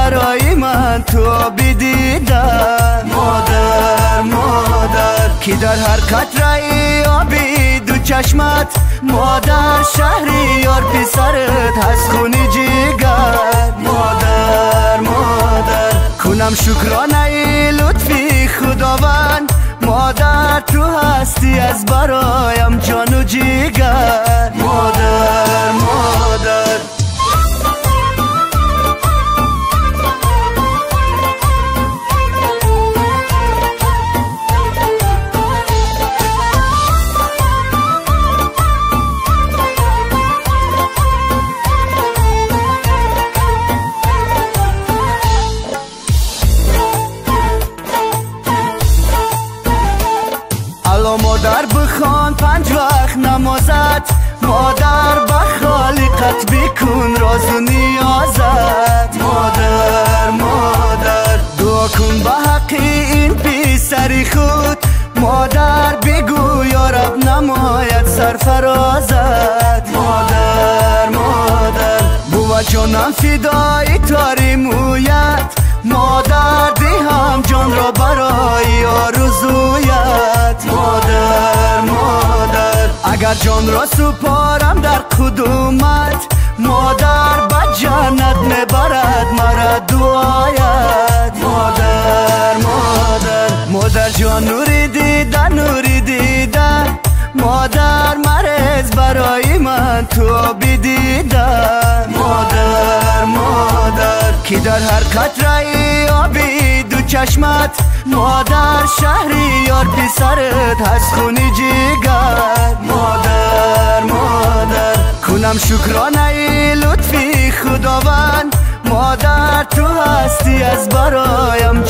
برای من تو آبی دیدن. مادر مادر کی در هر قطره آبی دو چشمت، مادر شهریار پسرت هست خونی جگر. مادر مادر کنم شکرانه لطفی خداوند، مادر تو هستی از برایم جان و جگر. مادر مادر مادر بخوان 5 وقت نمازت، مادر به خالقت بکن راز و نیازت. مادر مادر دعا کن به حق این پسری خود، مادر بگو یا رب نماید سرفرازت. مادر مادر بوا جانم فدای تاری مویت، مادر دهم جان را برای آرزویت. مادر مادر اگر جان را سپارم در قدومت، مادر به جنت میبرد مرا دعایت. مادر مادر مادر جان نوری دیدن نوری دیدن، مادر مرز برای من تو آبی دیدن. مادر مادر کی در هر قطره آبی دو چشمت، مادر شهریار پسرت هست خونی جگر. مادر مادر کنم شکرانه لطفی خداوند، مادر تو هستی از برایم